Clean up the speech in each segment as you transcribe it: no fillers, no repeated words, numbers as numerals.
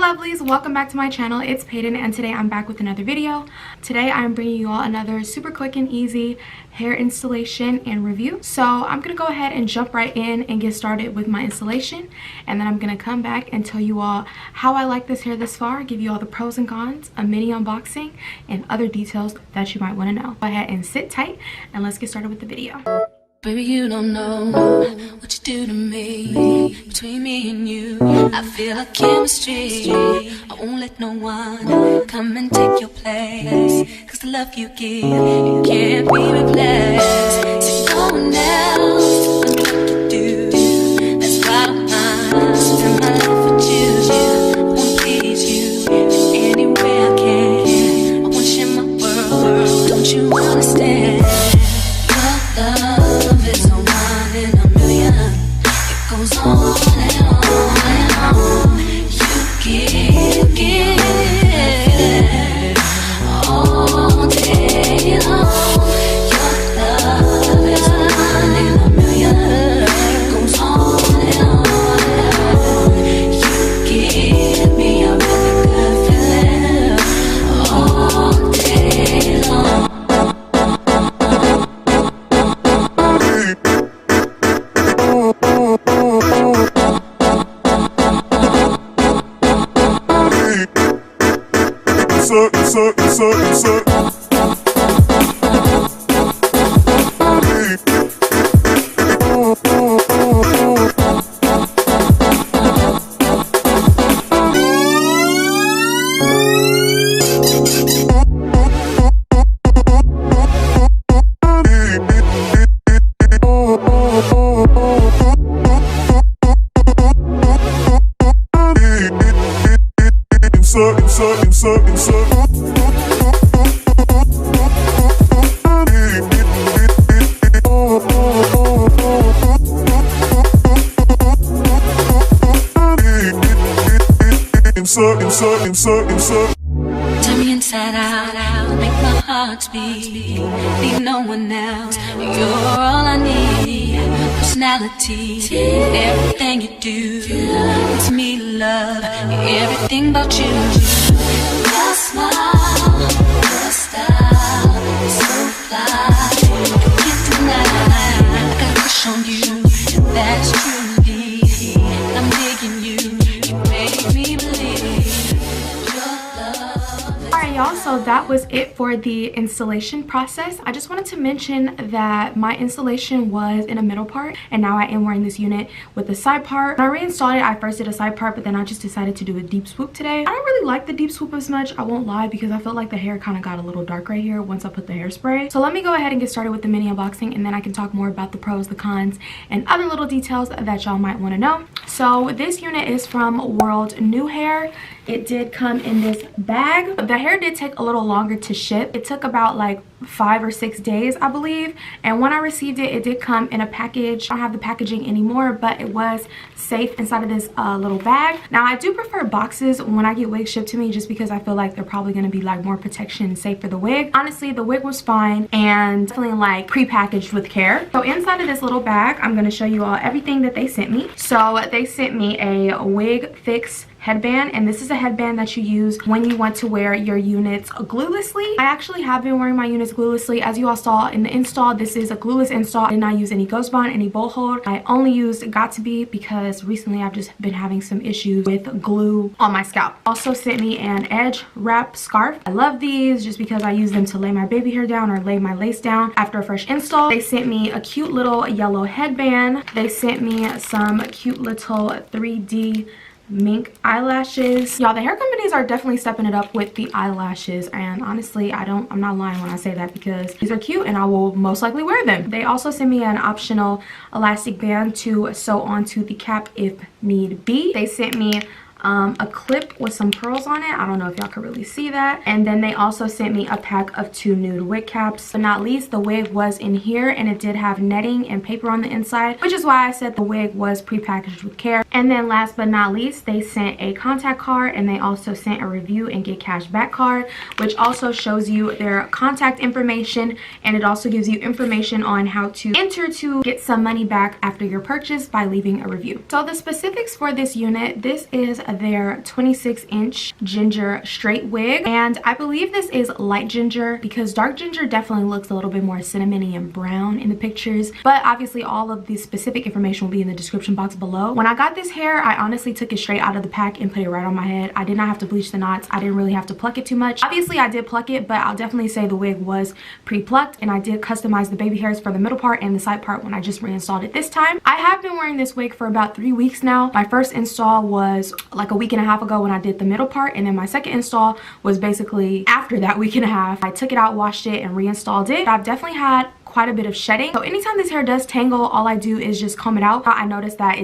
lovelies, welcome back to my channel. It's Peyton and today I'm back with another video. Today I'm bringing you all another super quick and easy hair installation and review. So I'm gonna go ahead and jump right in and get started with my installation, and then I'm gonna come back and tell you all how I like this hair this far, give you all the pros and cons, a mini unboxing, and other details that you might want to know. Go ahead and sit tight and let's get started with the video. Baby, you don't know what you do to me. Between me and you, I feel a chemistry. I won't let no one come and take your place, 'cause the love you give, it can't be replaced. So no one else knows what to do. That's why I don't mind spend my life with you. I wanna please you any way I can. I wanna share my world, don't you understand? Your love is a one in a million. It goes on and on and on. You give all day long. Your love is a one in a million. It goes on and on and on. You give me a really good feeling all day long. Turn me inside out, make my heart beat. Need no one else, you're all I need. Personality, everything you do, it's me love, everything about you. Your smile, your style, so fly, can't deny. I got a crush on you, and that's true indeed. I'm digging you, you make me believe. Alright y'all, so that was it for the installation process. I just wanted to mention that my installation was in a middle part, and now I am wearing this unit with the side part. When I reinstalled it, I first did a side part, but then I just decided to do a deep swoop today. I don't really like the deep swoop as much, I won't lie, because I felt like the hair kind of got a little dark right here once I put the hairspray. So let me go ahead and get started with the mini unboxing, and then I can talk more about the pros, the cons, and other little details that y'all might want to know. So this unit is from WorldNewHair. It did come in this bag. The hair did take a little longer to ship. It took about like 5 or 6 days, I believe, and when I received it, it did come in a package. I don't have the packaging anymore, but it was safe inside of this little bag. Now I do prefer boxes when I get wigs shipped to me, just because I feel like they're probably going to be like more protection and safe for the wig. Honestly, the wig was fine and definitely like pre-packaged with care. So inside of this little bag, I'm going to show you all everything that they sent me. So they sent me a Wig Fix Headband, and this is a headband that you use when you want to wear your units gluelessly. I actually have been wearing my units gluelessly. As you all saw in the install, this is a glueless install. I did not use any ghost bond, any bowl hold. I only used Got To Be because recently I've just been having some issues with glue on my scalp. Also sent me an edge wrap scarf. I love these just because I use them to lay my baby hair down or lay my lace down after a fresh install. They sent me a cute little yellow headband. They sent me some cute little 3D mink eyelashes. Y'all, the hair companies are definitely stepping it up with the eyelashes, and honestly I'm not lying when I say that, because these are cute and I will most likely wear them. They also sent me an optional elastic band to sew onto the cap if need be. They sent me a clip with some pearls on it. I don't know if y'all could really see that. And then they also sent me a pack of 2 nude wig caps. But not least, the wig was in here and it did have netting and paper on the inside, which is why I said the wig was pre-packaged with care. And then last but not least, they sent a contact card, and they also sent a review and get cash back card, which also shows you their contact information, and it also gives you information on how to enter to get some money back after your purchase by leaving a review. So the specifics for this unit, this is their 26-inch ginger straight wig, and I believe this is light ginger because dark ginger definitely looks a little bit more cinnamony and brown in the pictures, but obviously all of the specific information will be in the description box below. When I got this hair, I honestly took it straight out of the pack and put it right on my head. I did not have to bleach the knots. I didn't really have to pluck it too much. Obviously I did pluck it, but I'll definitely say the wig was pre-plucked, and I did customize the baby hairs for the middle part and the side part when I just reinstalled it this time. I have been wearing this wig for about 3 weeks now. My first install was like a week and a half ago when I did the middle part, and then my second install was basically after that week and a half. I took it out, washed it, and reinstalled it. I've definitely had quite a bit of shedding, so anytime this hair does tangle, all I do is just comb it out. I noticed that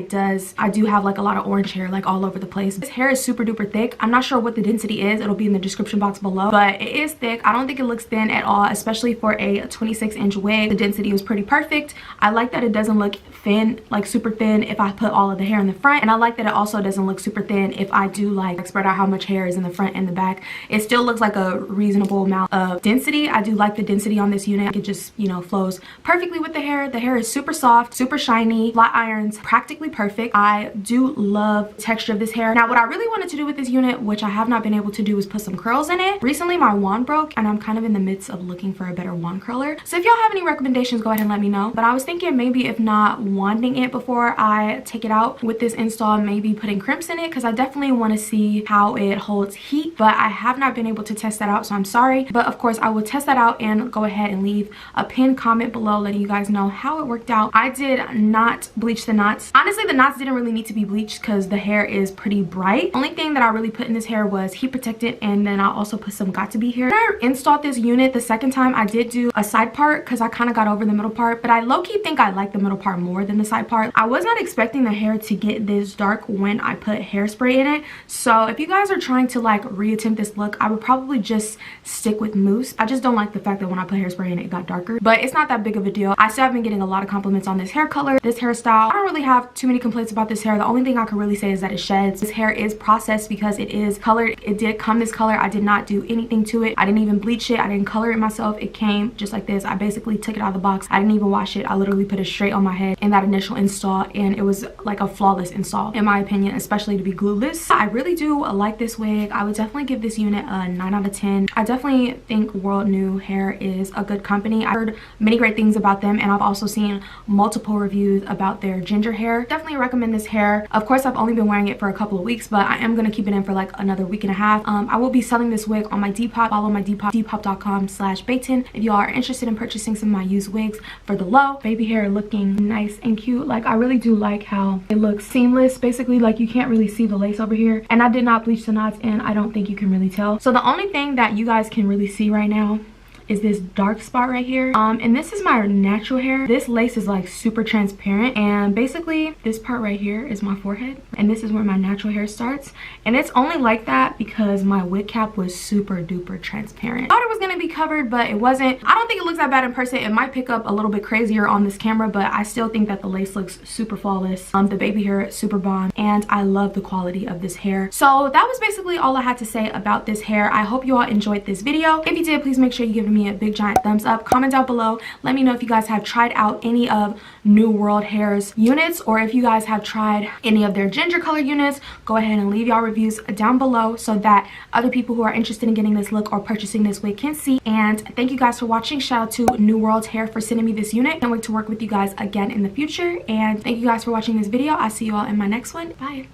I do have like a lot of orange hair like all over the place. This hair is super duper thick. I'm not sure what the density is. It'll be in the description box below, but it is thick. I don't think it looks thin at all, especially for a 26-inch wig. The density was pretty perfect. I like that it doesn't look thin, like super thin, if I put all of the hair in the front, and I like that it also doesn't look super thin if I do like spread out how much hair is in the front and the back. It still looks like a reasonable amount of density. I do like the density on this unit. It just, you know, flows perfectly with the hair. The hair is super soft, super shiny, flat irons, practically perfect. I do love the texture of this hair. Now what I really wanted to do with this unit, which I have not been able to do, is put some curls in it. Recently my wand broke, and I'm kind of in the midst of looking for a better wand curler, so if y'all have any recommendations, go ahead and let me know. But I was thinking maybe if not wanding it before I take it out with this install, maybe putting crimps in it, because I definitely want to see how it holds heat, but I have not been able to test that out, so I'm sorry. But of course I will test that out and go ahead and leave a pinned comment below letting you guys know how it worked out. I did not bleach the knots. Honestly, the knots didn't really need to be bleached because the hair is pretty bright. Only thing that I really put in this hair was heat protectant, and then I also put some got to be hair. When I installed this unit the second time, I did do a side part because I kind of got over the middle part, but I low-key think I like the middle part more than the side part. I was not expecting the hair to get this dark when I put hairspray in it, so if you guys are trying to like reattempt this look, I would probably just stick with mousse. I just don't like the fact that when I put hairspray in it, it got darker, but it's not that big of a deal. I still have been getting a lot of compliments on this hair color, this hairstyle. I don't really have too many complaints about this hair. The only thing I can really say is that it sheds. This hair is processed because it is colored. It did come this color. I did not do anything to it. I didn't even bleach it. I didn't color it myself. It came just like this. I basically took it out of the box. I didn't even wash it. I literally put it straight on my head in that initial install, and it was like a flawless install in my opinion, especially to be glueless. I really do like this wig. I would definitely give this unit a 9 out of 10. I definitely think WorldNewHair is a good company. I've heard many great things about them, and I've also seen multiple reviews about their ginger hair. Definitely recommend this hair. Of course, I've only been wearing it for a couple of weeks, but I am going to keep it in for like another week and a half. I will be selling this wig on my Depop. Follow my Depop, depop.com/Bayton if you are interested in purchasing some of my used wigs for the low. Baby hair looking nice and cute. Like, I really do like how it looks seamless. Basically, like, you can't really see the lace over here, and I did not bleach the knots, and I don't think you can really tell. So the only thing that you guys can really see right now is this dark spot right here, and this is my natural hair. This lace is like super transparent, and basically this part right here is my forehead, and this is where my natural hair starts, and it's only like that because my wig cap was super duper transparent. I thought it was gonna be covered, but it wasn't. I don't think it looks that bad in person. It might pick up a little bit crazier on this camera, but I still think that the lace looks super flawless. The baby hair super bomb, and I love the quality of this hair. So that was basically all I had to say about this hair. I hope you all enjoyed this video. If you did, please make sure you give me a big giant thumbs up. Comment down below. Let me know if you guys have tried out any of WorldNewHair's units, or if you guys have tried any of their ginger color units. Go ahead and leave y'all reviews down below so that other people who are interested in getting this look or purchasing this wig can see. And thank you guys for watching. Shout out to WorldNewHair for sending me this unit. Can't wait to work with you guys again in the future. And thank you guys for watching this video. I'll see you all in my next one. Bye.